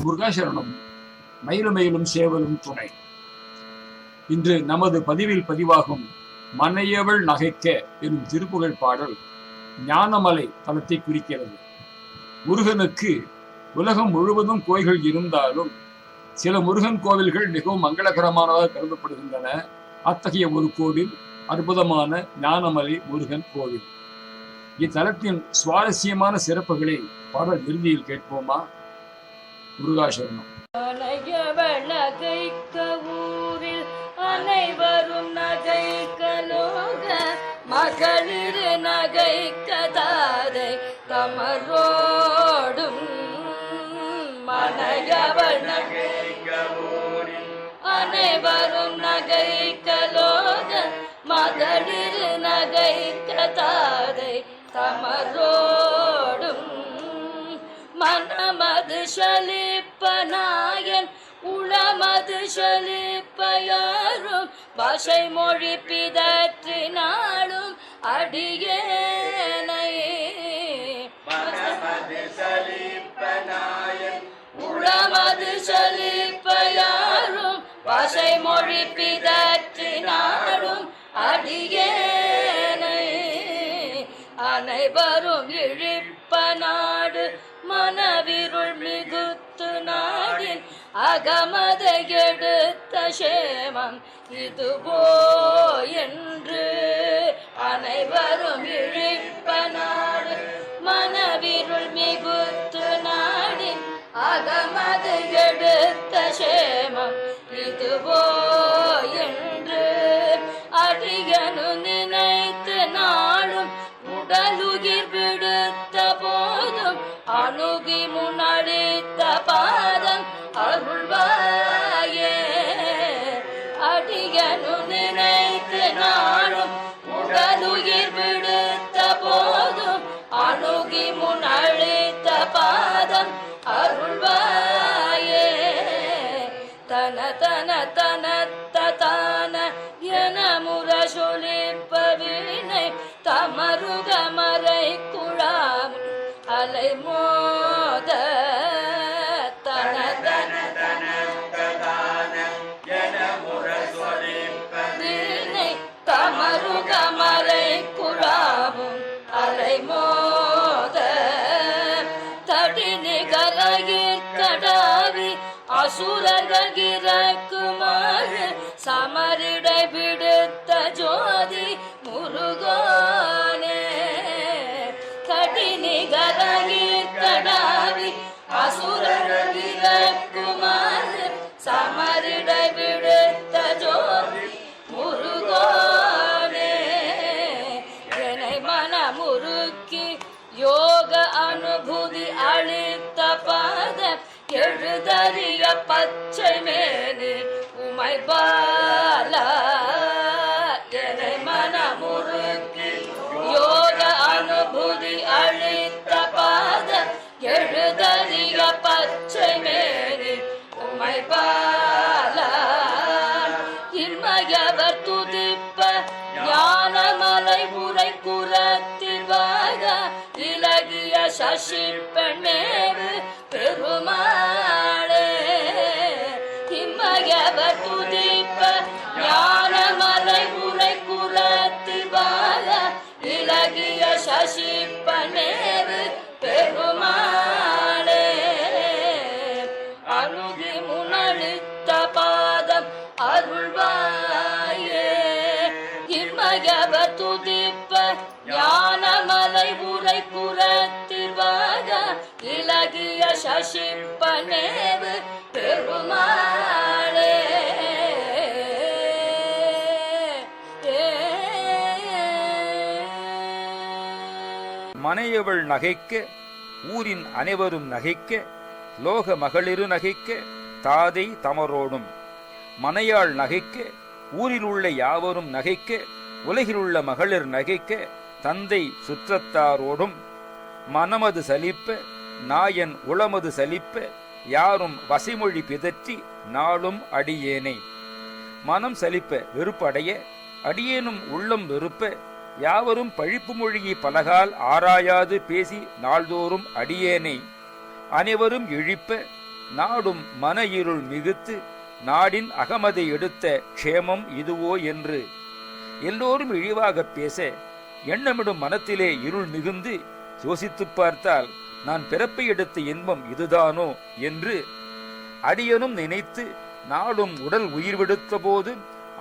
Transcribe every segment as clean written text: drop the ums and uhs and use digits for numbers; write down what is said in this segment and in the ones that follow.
முருகாசரணம். மயிலும் சேவலும் துணை. இன்று நமது பதிவில் பதிவாகும் மனையவள் நகைக்க எனும் திருப்புகழ் பாடல் ஞானமலை தலத்தை குறிக்கிறது. முருகனுக்கு உலகம் முழுவதும் கோயில்கள் இருந்தாலும் சில முருகன் கோவில்கள் மிகவும் மங்களகரமானதாக கருதப்படுகின்றன. அத்தகைய ஒரு கோவில் அற்புதமான ஞானமலை முருகன் கோவில். இத்தலத்தின் சுவாரஸ்யமான சிறப்புகளை பாடல் இறுதியில் கேட்போமா? முருகாசரணம். ஊரில் அனைவரும் நகைக்கலோக மகளிர் நகைக்கதாதை தமரோடும் மனையவள் நகைக்க ஊரில் அனைவரும் நகைக்கலோக மகளிர் நகைக்கதாதை தமரோடும் மனமது சலிப்பனாயன் உளமது சலிப்பயாரும் பாஷை மொழி பிதற்றினாலும் அடியேனை மனமது சலிப்பனாயன் உளமது சலிப்பயாரும் பாஷை மொழி பிதற்றினாலும் அடியேனை அனைவரும் இழிப்ப நாடு மனவிருள் மிகுத்து நாடின் அகமதை எடுத்த சேமம் இதுவோ என்று அனைவரும் இழிப்ப நாடு மனவிருள் மிகுத்து நாடின் அகமதை எடுத்த சேமம் இதுவோ என்று அடியனு நினைத்து நாளும் உடலுயிர் விடுத்த போதும் அணுகி முன்னடித்த பாதம் அருள்வாயே. அடியனு நினைத்து நாளும் உடலுயிர் விடுத்த போதும் அணுகி முன்னடித்த பாதம் அருள்வாயே. தன தன தன தான என முற சொலிப்ப வீணை தமருக மறை குழாம் அலை மோத தன தன தன தான என முற சொலிப்ப வீணை தமருக மறை குழாமும் அலை மோத தடி நிகரையில் கடாவி அசுரர்கள் இறக்குமாறு சமரிடை விடுத்த ஜோதி முருகனே. கடி நிகரையில் கடாவி அசுரர்கள் இறக்குமாறு சமரிடை விடுத்த ஜோதி முருகனே. என்னை மனமுருக்கி யோக அனுபூதி அளித்த பாத எழுதறிய பச்சை மேனி உமை பாலா. என்னை மனமுருக்கி யோக அனுபூதி அளித்த பாத எழுதறிய பச்சை மேனி உமை பாலா. இன்மையவர் துதிப்ப ஞானமலை உரை குரத்தில் வாக இலகிய சசி பெண்மேவு பெருமாளே. இம்மையவர் துதிப்ப ஞானமலை உரை குரத்தில் வாக இலகிய சசி பெண்மேவு பெருமாளே. அணுகி முன்னளித்த பாதம் அருள்வாயே. இன்மையவர் துதிப்ப ஞானமலை உரை குரத்தில் வாக இலகிய சசி பனேவு பெருமாளே. மனையவள் நகைக்க ஊரின் அனைவரும் நகைக்க லோக மகளிரு நகைக்க தாதை தமரோடும் மனையாள் நகைக்க ஊரில் உள்ள யாவரும் நகைக்க உலகிலுள்ள மகளிர் நகைக்க தந்தை சுற்றத்தாரோடும் மனமது சலிப்ப நாயன் உளமது சலிப்ப யாரும் வசைமொழி பிதற்றி நாளும் அடியேனை. மனம் சலிப்ப வெறுப்படைய அடியேனும் உள்ளம் வெறுப்ப யாவரும் பழிப்பு மொழியை பலகால் ஆராயாது பேசி நாள்தோறும் அடியேனை அனைவரும் இழிப்ப நாடும் மன இருள் மிகுத்து நாடின் அகமதை எடுத்த க்ஷேமம் இதுவோ என்று எல்லோரும் இழிவாகப் பேச எண்ணமிடும் மனத்திலே இருள் மிகுந்து யோசித்துப் பார்த்தால் நான் பிறப்பை எடுத்த இன்பம் இதுதானோ என்று அடியனும் நினைத்து நாடும் உடல் உயிர் விடுத்த போது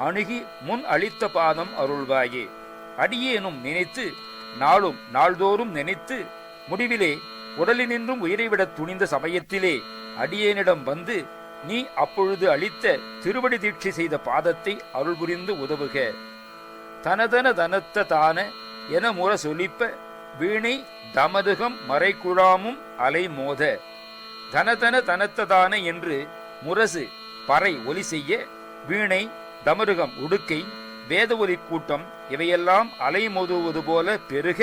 அணுகி முன் அளித்த பாதம் அருள்வாயே. அடியேனும் நினைத்து நாள்தோறும் நினைத்து முடிவிலே உடலினின்றும் உயிரை விட துணிந்த சமயத்திலே அடியேனிடம் வந்து நீ அப்பொழுது அளித்த திருவடி தீட்சை செய்த பாதத்தை அருள் புரிந்து உதவுக. தனதன தனத்த தான என முற சொலிப்ப வீணை தமதுகம் மறைக்குழாமும் அலை மோத. தனதன தனத்ததான என்று முரசு பறை ஒலி செய்ய வீணை தமருகம் உடுக்கை வேத ஒலி கூட்டம் இவையெல்லாம் அலை மோதுவது போல பெருக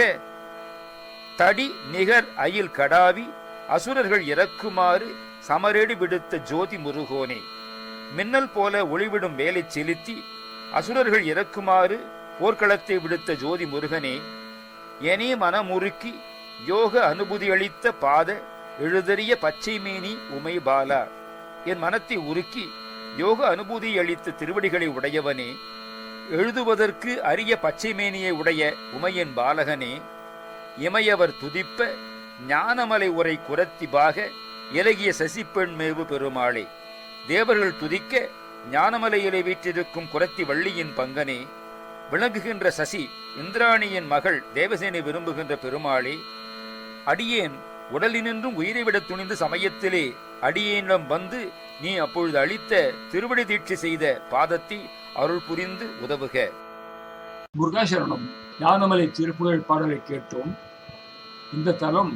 தடி நிகர் அயில் கடாவி அசுரர்கள் இறக்குமாறு சமரேடி விடுத்த ஜோதி முருகோனே. மின்னல் போல ஒளிவிடும் வேலை செலுத்தி அசுரர்கள் இறக்குமாறு போர்க்களத்தை விடுத்த ஜோதி முருகனே. எனே மனமுறுக்கி யோக அனுபூதி அளித்த பாத எழுதறிய பச்சை மேனி உமை பாலா. என் மனத்தை உருக்கி யோக அனுபூதி அளித்த திருவடிகளை உடையவனே. எழுதுவதற்கு அரிய பச்சை மேனியை உடைய உமையன் பாலகனே. இமையவர் துதிப்ப ஞானமலை உரை குரத்தி பாக இலகிய சசிப்பெண் மேவு பெருமாளே. தேவர்கள் துதிக்க ஞானமலையிலே வீற்றிருக்கும் குரத்தி வள்ளியின் பங்கனே. விளங்குகின்ற சசி இந்திராணியின் மகள் தேவசேனை விரும்புகின்ற பெருமாளே. அடியேன் உடலினின்றும் உயிரை விட துணிந்த சமயத்திலே அடியேனிடம் வந்து நீ அப்பொழுது அளித்த திருவடி தீட்சை செய்த பாதத்தை அருள் புரிந்து உதவுக. முருகாசரணம். ஞானமலை திருப்புகழ் பாடலை கேட்டோம். இந்த தலம்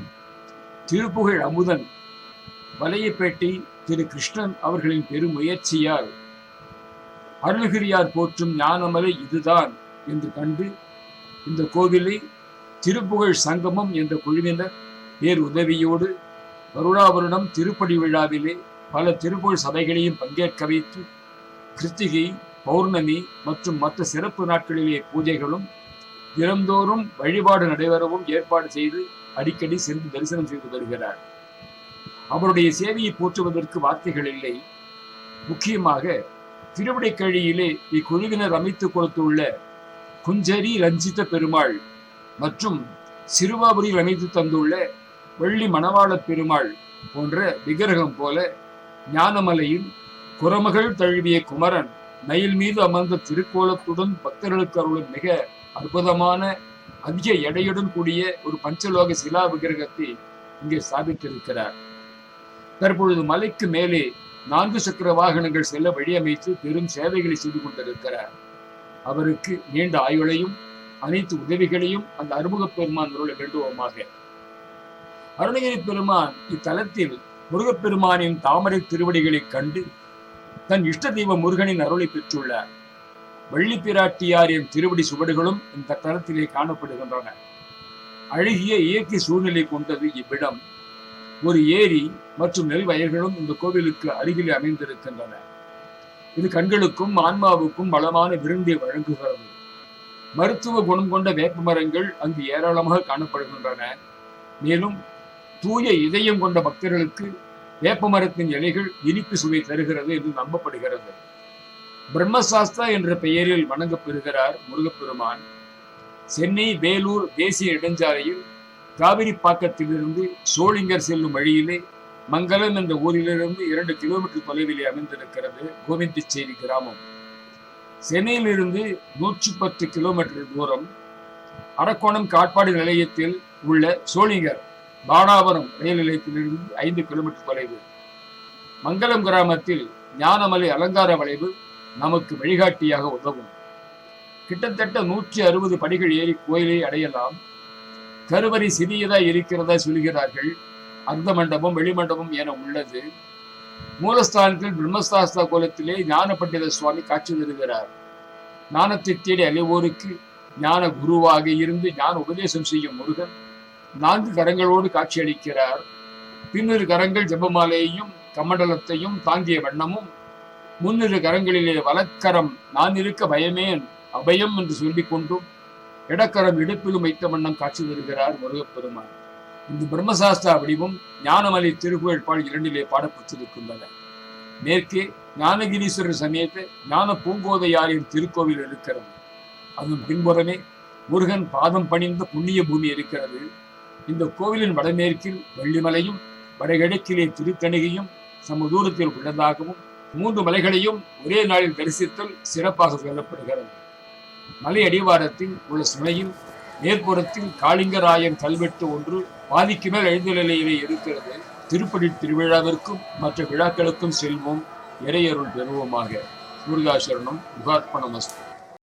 திருப்புகழ் அமுதன் வலையப்பேட்டை திரு கிருஷ்ணன் அவர்களின் பெரும் முயற்சியால் அருள்கிரியார் போற்றும் ஞானமலை இதுதான் என்று கண்டு இந்த கோவிலை திருப்புகழ் சங்கமம் என்ற குழுவினர் பேர் உதவியோடு வருடாவருடம் திருப்படி விழாவிலே பல திருப்புகழ் சபைகளையும் பங்கேற்க வைத்து கிருத்திகை பௌர்ணமி மற்றும் மற்ற சிறப்பு நாட்களிலே பூஜைகளும் தினந்தோறும் வழிபாடு நடைபெறவும் ஏற்பாடு செய்து அடிக்கடி சென்று தரிசனம் செய்து வருகிறார். அவருடைய சேவையை போற்றுவதற்கு வார்த்தைகள் இல்லை. முக்கியமாக திருவிடைக்கழியிலே இக்குழுவினர் அமைத்துக் கொடுத்துள்ள குஞ்சரி ரஞ்சித பெருமாள் மற்றும் சிறுவாபுரியில் அமைத்து தந்துள்ள வெள்ளி மணவாள பெருமாள் போன்ற விக்கிரகம் போல ஞானமலையில் குரமகள் தழுவிய குமரன் மயில் மீது அமர்ந்த திருக்கோலத்துடன் பக்தர்களுக்கு அருளும் மிக அற்புதமான அதிக எடையுடன் கூடிய ஒரு பஞ்சலோக சிலா விக்கிரகத்தை இங்கே ஸ்தாபித்திருக்கிறார். தற்பொழுது மலைக்கு மேலே 4 சக்கர வாகனங்கள் செல்ல வழியமைத்து பெரும் சேவைகளை செய்து கொண்டிருக்கிறார். அவருக்கு நீண்ட ஆயுளையும் அனைத்து உதவிகளையும் அந்த அறுமுக பெருமான் அருள வேண்டுவோமாக. அருணகிரி பெருமான் இத்தலத்தில் முருகப்பெருமானின் தாமரை திருவடிகளை கண்டு தன் இஷ்ட தெய்வ முருகனின் அருளை பெற்றுள்ளார். வள்ளி பிராட்டியாரின் திருவடி சுவடுகளும் இந்த தலத்திலே காணப்படுகின்றன. அழகிய இயற்கை சூழ்நிலை கொண்டது இவ்விடம். ஒரு ஏரி மற்றும் நெல் வயல்களும் இந்த கோவிலுக்கு அருகிலே அமைந்திருக்கின்றன. இது கண்களுக்கும் ஆன்மாவுக்கும் வளமான விருந்தை வழங்குகிறது. மருத்துவ குணம் கொண்ட வேப்ப மரங்கள் அங்கு ஏராளமாக காணப்படுகின்றன. மேலும் தூய இதயம் கொண்ட பக்தர்களுக்கு வேப்ப மரத்தின் இலைகள் இனிப்பு சுவை தருகிறது என்று நம்பப்படுகிறது. பிரம்மசாஸ்தா என்ற பெயரில் வணங்கப்பெறுகிறார் முருகப்பெருமான். சென்னை வேலூர் தேசிய நெடுஞ்சாலையில் காவிரி பாக்கத்திலிருந்து சோளிங்கர் செல்லும் வழியிலே மங்கலம் என்ற ஊரிலிருந்து 2 கிலோமீட்டர் தொலைவிலே அமைந்திருக்கிறது கோவிந்திச்சேரி கிராமம். சென்னையிலிருந்து 110 கிலோமீட்டர் தூரம். அரக்கோணம் காட்பாடி நிலையத்தில் உள்ள சோளிங்கர் பானாவரம் ரயில் நிலையத்திலிருந்து 5 கிலோமீட்டர் தொலைவு. மங்கலம் கிராமத்தில் ஞானமலை அலங்கார வளைவு நமக்கு வழிகாட்டியாக உதவும். கிட்டத்தட்ட 160 படிகள் ஏறி கோயிலை அடையலாம். கருவறை சிறியதா இருக்கிறதா சொல்கிறார்கள். அர்த்த மண்டபம் வெளிமண்டபம் என உள்ளது. மூலஸ்தானத்தில் பிரம்மசாஸ்தா கோலத்திலே ஞான பண்டித சுவாமி காட்சி தருகிறார். ஞானத்தை தேடி அலைவோருக்கு ஞான குருவாக இருந்து ஞான உபதேசம் செய்யும் முருகன் 4 கரங்களோடு காட்சியளிக்கிறார். பின்னிரு கரங்கள் ஜெபமாலையையும் கமண்டலத்தையும் தாங்கிய வண்ணமும், முன்னிரு கரங்களிலே வலக்கரம் நான் இருக்க பயமேன் அபயம் என்று சொல்லிக் கொண்டும் இடக்கரம் இடுப்பிலும் வைத்த வண்ணம் காட்சி தருகிறார் முருகப்பெருமான். இந்த பிரம்மசாஸ்திரா வடிவம் ஞானமலை திருப்புகழ்பால் 2 பாடப்பட்டிருக்கின்றன. மேற்கே ஞானகிரீஸ்வரர் சமேத ஞான பூங்கோதையாரின் திருக்கோவில் இருக்கிறது. அதன் பின்புறமே முருகன் பாதம் பணிந்த புண்ணிய பூமி இருக்கிறது. இந்த கோவிலின் வடமேற்கில் வள்ளிமலையும் வடகிழக்கிலே திருக்கணிகையும் சம தூரத்தில் உள்ளதாகவும் 3 மலைகளையும் ஒரே நாளில் தரிசித்தல் சிறப்பாக சொல்லப்படுகிறது. மலை அடிவாரத்தில் உள்ள சுனையில் மேற்புறத்தில் காளிங்கராயன் கல்வெட்டு ஒன்று பாதிக்கு மேல் எழுந்த நிலையிலே இருக்கிறது. திருப்பதி திருவிழாவிற்கும் மற்ற விழாக்களுக்கும் செல்வோம், இறையருள் பெறுவோமாக. முருகாசரணம். முகார்ப்பணமஸ்து.